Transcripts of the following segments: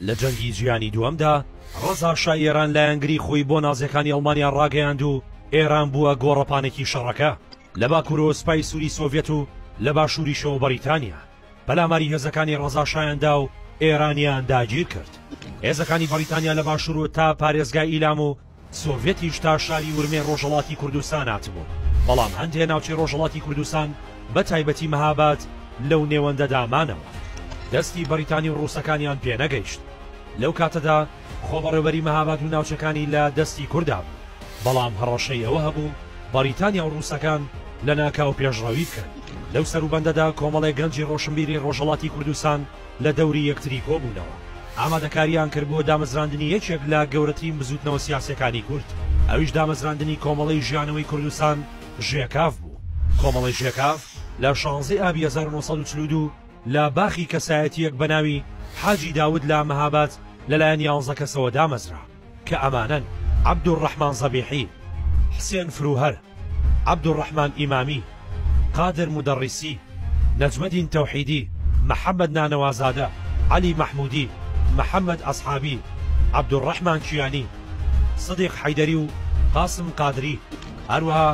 لە جەنگی جیهانی دووەمدا ڕەزا شای ئێران لایەنگری خۆی بۆ نازیەکانی ئەڵمانیا ڕاگەیاند و ئێران بووە گۆڕەپانێکی شەڕەکە لە باکوورەوە سوپای سووری سۆڤێت و لە باشووریشەوە بەریتانیا پەلاماری هێزەکانی ڕەزا شایاندا و ئێرانیان داگیر کرد. هێزەکانی بەریتانیا لە باشوور تا پارێزگای ئیلام و سۆڤێتیش تا شاری ورمێ ڕۆژهەڵاتی کوردستان هاتبوو. بەڵام هەندێک ناوچەی ڕۆژهەڵاتی کوردستان بە تایبەتی مەهاباد لەو نێوەندەدا مانەوە. دەستی بەریتانی و ڕووسەکانیان پێنەگەیشت. لەو کاتەدا خۆبەڕێوەبەری مەهاباد و ناوچەکانی لە دەستی کووردا بوو. بەڵام هەڕەشەی ئەوە هەبوو بەریتانیا و ڕووسەکان لە ناکاو پێشڕەوی بکەن. لەو سەروبەندەدا کۆمەڵی گەنجی ڕۆشنبیری ڕۆژهەڵاتی کوردستان لە دەوری یەکتری کۆبوونەوە. ئامادەکاریان کرد بۆ دامەزراندنی یەکێک لە گەورەترین بزوتنەوە سیاسەکانی کورد. ئەویش دامەزراندنی کۆمەڵی ژیانەوەی کوردستان ژێکاف بوو. کۆمەڵی ژێکاف لە 16 ئابی 1942 لە باخی کەسایەتیەک بەناوی حاجی داود لە مەهاباد لەلایەن 11 کەسەوە دامەزرا کە ئەمانەن عەبدوڕەحمان زەبیحی، حسێن فروهەر، عەبدوڕەحمان ئیمامی، قادر مدەڕیسی، نەجمەدین تەوحیدی، محەممەد نانەوازادە، عەلی مەحموودی، محەممەد ئەسحابی، عەبدوڕەحمان کیانی، سدیق حەیدەری و قاسم قادری، هەروەها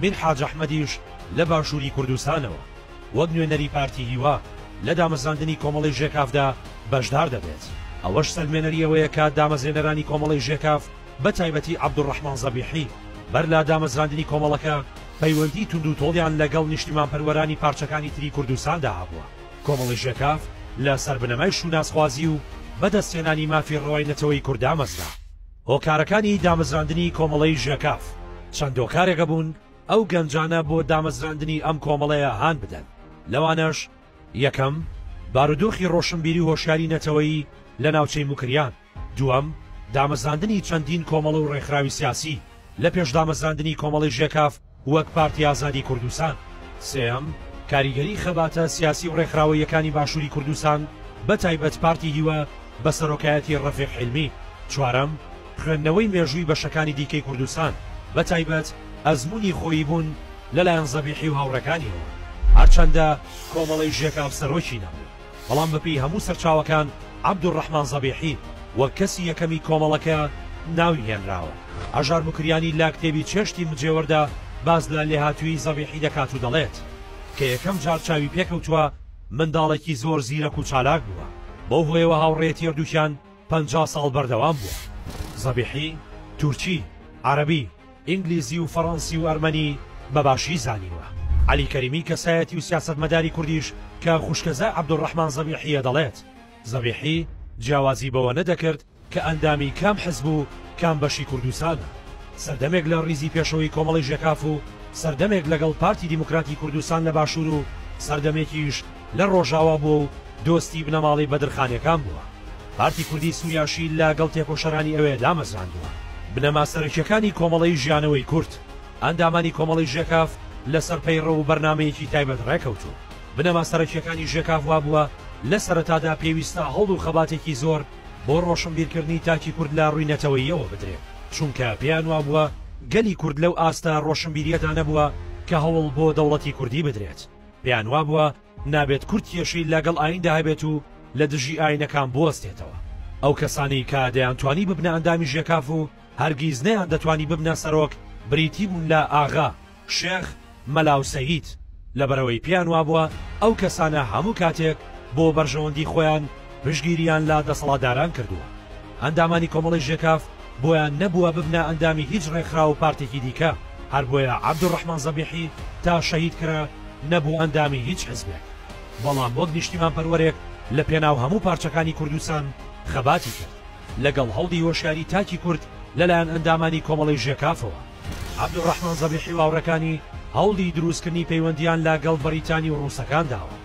من حاج ئەحمەدیش لە باشووری کوردستانەوە وەک نوێنەری پارتی هیوا لە دامەزراندنی کۆمەڵی ژێکافدا بەشدار دەبێت. ئەوەش سەلمێنەریەوەیە کە دامەزێنەرانی کۆمەڵی ژێکاف بە تایبەتی عەبدوڕەحمان زەبیحی بەر لە دامەزراندنی کۆمەڵەکە پەیوەندی تونند و تۆڵیان لەگەڵ نیشتیمان پەروەرانی پارچەکانی تری کوردستاندا هەبووە. کۆمەڵی ژێکاف لە سەربنەمای شوناسخوازی و بەدەستێنانی مافی ڕەوای نەتەوەی کووردا مەزرا. هۆکارەکانی دامەزراندنی کۆمەڵەی ژێکاف چەند هۆکارێکە بوون ئەو گەنجانە بۆ دامەزراندنی ئەم کۆمەڵەیە هان بدەن. لەوانەش یەکەم بارودۆخی ڕۆشنبیری و هۆشیاری نەتەوەیی لە ناوچەی موکریان، دووەم دامەزراندنی چەندین کۆمەڵە و ڕێکخراوی سیاسی لە پێش دامەزراندنی کۆمەڵی ژێکاف وەک پارتی ئازادی کوردستان، سێەم کاریگەری خەباتە سیاسی و ڕێکخراوەیەکانی باشووری کوردستان بە تایبەت پارتی هیوە بە سەرۆکایەتی ڕەفیق حیلمی، چوارەم خوێندنەوەی مێژووی بەشەکانی دیکەی کوردستان بە تایبەت ئەزمموی خۆی بوون لەلایەن زەبیحی و هاوڕەکانیەوە. هەرچەندە کۆمەڵی ژێکاف سەرۆکی نەبوو، بەڵام بەپێی هەموو سەرچاوەکان عەبدوڕەحمان زەبیحی وەک کەسی یەکەمی کۆمەڵەکە ناوی هێنراوە. ئەژار بوکریانی لا کتێبی چێشتی مجێوەردا باز لە لێهاتووی زەبیحی دەکات و دەڵێت کە یەکەم جار چاوی پێکەوتووە منداڵێکی زۆر زیرەک و چالاک بووە، بۆ هۆیەوە هاوڕێتی هەردووکیان 50 ساڵ بەردەوام بووە. زەبیحی تورکی، عەرەبی، ئینگلیزی و فەڕەنسی و ئەرمەنی بەباشی زانیوە. عەلی کەریمی کەسایەتی و سیاسەتمەداری کوردیش کە خوشکەزای عەبدوڕەحمان زەبیحیە دەڵێت زەبیحی جیاوازی بەوە نەدەکرد کە ئەندامی کام حزب و کام بەشی کوردستانە. سەردەمێک لە ڕیزی پێشەوەی کۆمەڵی ژێکاف و سەردەمێک لەگەڵ پارتی دیموکراتی کوردستان لە باشوور و سەردەمێکیش لە ڕۆژاوا بووە و دۆستی بنەماڵی بەدرخانیەکان بووە. پارتی کوردی سووریاشی لەگەڵ تێکۆشەرانی ئەوێ دامەزراندووە. بنەما سەرکیەکانی کۆمەڵەی ژیانەوەی کورد، ئەندامانی کۆمەڵی ژێکاف لەسەر پەیڕە و بەرنامەیەکی تایبەت ڕێکەوتوو. بنەما سەرکیەکانی ژێکاف وا بووە لە سەرەتادا پێویستە هەڵ و خەباتێکی زۆر بۆ ڕۆشنبیرکردنی تاکی کورد لە ڕووی نەتەوەییەوە بدرێت، چونکە پێیان وا بووە گەلی کورد لەو ئاستا ڕۆشنبیریەدا نەبووە کە هەوڵ بۆ دەوڵەتی کوردی بدرێت. پێیان وا بووە نابێت کورد کێشەی لەگەڵ ئایندا هەبێت و لە دژی ئاینەکان بوەستێتەوە. ئەو کەسانی کە دەیانتوانی ببنە ئەندامی ژێکاف و هەرگیز نەیان دەتوانی ببنە سەرۆک بریتی بوون لە ئاغا، شێخ، مەلاو سەید، لەبەرەوەی پێیان وا بووە ئەو کەسانە هەموو کاتێک بۆ بەرژەوەندی خۆیان پشگیریان لە دەسەڵاتداران کردووە. ئەندامانی کۆمەڵی ژێکاف بۆیان نەبووە ببنە ئەندامی هیچ ڕێکخرا و پارتێکی دیکە، هەر بۆیە عەبدوڕەحمان زەبیحی تا شەهید کرا نەبوو ئەندامی هیچ حزبێک. بەڵام وەک نیشتیمان پەروەرێک لە پێناو هەموو پارچەکانی کوردستان خەباتی کرد لەگەڵ هەڵدی وەشیاری تاکی کورد لەلایەن ئەندامانی کۆمەڵی ژێکافەوە. عەبدوڕەحمان زەبیحی و هاوڕەکانی هەوڵی دروستکردنی پەیوەندیان لەگەڵ بەریتانی و ڕووسەکان داوە.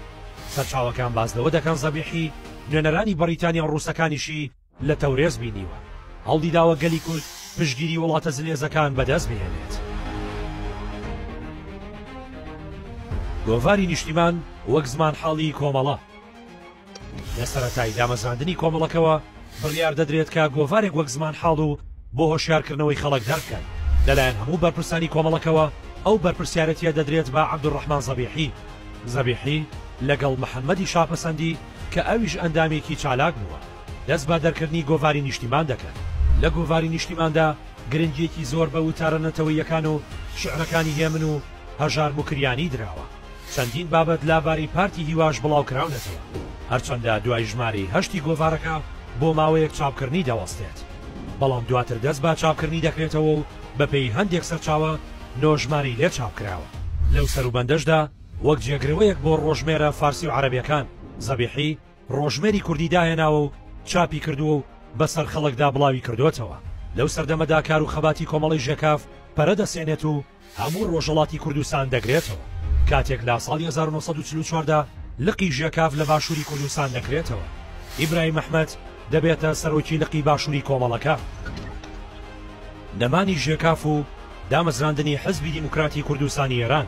سەرچاوەکان باز لەوە دەکەن زەبیحی نوێنەرانی بەریتانیا و ڕووسەکانیشی لە تەورێز بینیوە، هەڵدی داوە گەلی کورد پشگیری وڵاتە زلێزەکان بەدەست بهێنێت. گۆڤاری نیشتیمان وەک زمان حاڵی کۆمەڵە لە سەرەتای دامەزراندنی کۆمەڵەکەوە بڕیار دەدرێت کە گۆڤارێک وەک زمان حاڵ و بۆ هۆشیارکردنەوەی خەڵک دەرکەن لەلایەن هەموو بەرپرسانی کۆمەڵەکەوە. ئەو بەرپرسیارەتیە دەدرێت بە عەبدوڕەحمان زەبیحی. زەبیحی لەگەڵ محەممەدی شاپەسەندی کە ئەویش ئەندامێکی چالاک بووە دەست بە دەرکردنی گۆڤاری نیشتیمان دەکەن. لە گۆڤاری نیشتیماندا گرنگیەکی زۆر بە وتارەنەتەوەیەکان و شعرەکانی هێمن و هەژار بووکریانی دراوە. چەندین بابەت لاباری پارتی هیواش بڵاوکراونەتەوە، هەرچەندە دوای ژماری 8 گۆڤارەکە بۆ ماوەیەک چاپکردنی دەوەستێت، بەڵام دواتر دەست بە چاپکردنی دەکرێتەوە و بەپێی هەندێک سەرچاوە نۆژماری لێ چاپکراوە. لەو سەروبەندەشدا وەک جێگرەوەیەک بۆ ڕۆژمێرە فارسی و عەرەبیەکان زەبیحی ڕۆژمێری کوردی داهێناوە و چاپی کردووە و بەسەر خەڵکدا بڵاوی کردوێتەوە. لەو سەردەمەدا کار و خەباتی کۆمەڵی ژێکاف پەرە دەسێنێت و هەموو ڕۆژهەڵاتی کوردستان دەگرێتەوە. کاتێک لە ساڵی 1944دا لقی ژێکاف لە باشووری کوردستان دەکرێتەوە، ئیبراهیم ئەحمەد دەبێتە سەرۆکی لقی باشووری کۆمەڵەکە. نەمانی ژێکاف و دامەزراندنی حزبی دیموکراتی کوردستانی ئێران.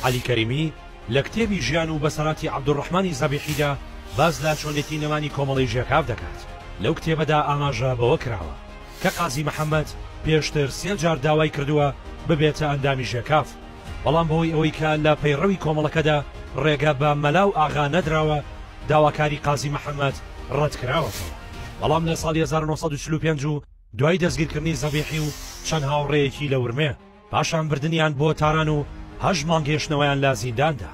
عەلی کەریمی لە کتێبی ژیان و بەسەراتی عەبدوڕەحمانی زەبیحیدا باز لە چۆنێتی نەمانی کۆمەڵی ژێکاف دەکات. لەو کتێبەدا ئاماژە بەوە کراوە کە قازی محەممەد پێشتر 3 جار داوای کردووە ببێتە ئەندامی ژێکاف، بەڵام بەوەی ئەوەی کە لە پەیڕەوی کۆمەڵەکەدا ڕێگە بە مەلاو ئاغا نەدراوە داواکاری قازی محەممەد ڕەت کراوەتەوە. بەڵام لە ساڵی 1945 و دوای دەستگیرکردنی زەبیحی و چەند هاوڕێیەکی لە ورمێ پاشان بردنیان بۆ تاران و 8 مانگ گەیشتنەوەیان لە زینداندا.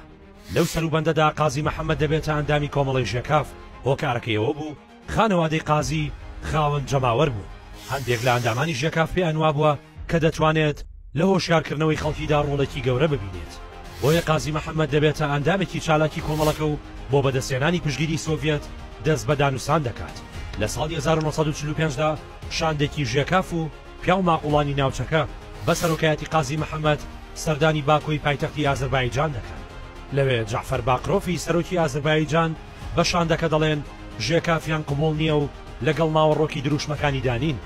لەو سەروبەندەدا قازی محەممەد دەبێتە ئەندامی کۆمەڵی ژێکاف. هۆکارەکەیەوە بوو خانەوادەی قازی خاوەن جەماوەر بوو. هەندێک لە ئەندامانی ژێکاف پێیان وابووە کە دەتوانێت لە هۆشیارکردنەوەی خەڵکیدا ڕۆڵێکی گەورە ببینێت. بۆیە قازی محەممەد دەبێتە ئەندامێکی چالاکی کۆمەڵەکە و بۆ بەدەستێنانی پشگیری سۆڤێت دەست بە دانووسان دەکات. لە ساڵی 1945دا شاندێکی ژێکاف و پیا و ماقوڵانی ناوچەکە بە سەرۆکایەتی قازی محەممەد سەردانی باکۆی پایتەختی ئازەربایجان دەکات. لەوێ جەعفەر باقرۆفی سەرۆکی ئازەربایجان بە شاندەکە دەڵێن ژێکافیان قومڵ نییە و لەگەڵ ناوەڕۆکی دروشمەکانی دانین،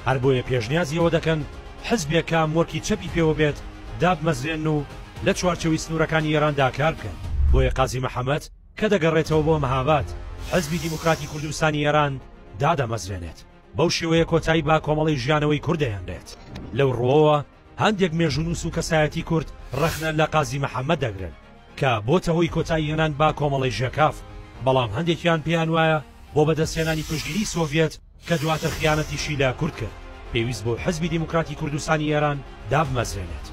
هەر بۆیە پێشنیازیەوە دەکەن حزبێکە مۆرکی چەپی پێوە بێت دابمەزرێن و لە چوارچەوی سنوورەکانی ئێراندا کار بکەن. بۆیە قازی محەممەد کە دەگەڕێتەوە بۆ مەهاباد حزبی دیموکراتی کوردستانی ئێران دادەمەزرێنێت. بەو شێوەیە کۆتایی با کۆمەڵی ژیانەوەی کوردەیەنرێت. لەو ڕۆوە هەندێک مێژونووس و کەسایەتی کورد ڕەخنە لە قازی محەممەد دەگرن کە بۆتە هۆی کۆتایی هێنان با کۆمەڵی ژێکاف، بەڵام هەندێکیان پێیان وایە بۆ بەدەستێنانی پشگیری سۆڤێت کە دواتر خیانەتیشی لە کورد کرد پێویست بۆ حزبی دیموکراتی کوردستانی ئێران دابمەزرێنێت.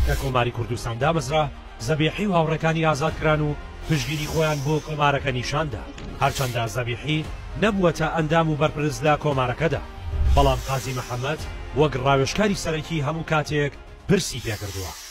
کە کۆماری کوردستان دامەزرا زەبیحی و هاوڕەکانی ئازادکران و پشگیری خۆیان بۆ کۆمارەکە نیشاندا، هەرچەندە زەبیحی نەبووەتە ئەندام و بەرپرس لە کۆمارەکەدا، بەڵام قازی محەممەد وەک ڕاوێژکاری سەرەکی هەموو کاتێک پرسی پێکردووە.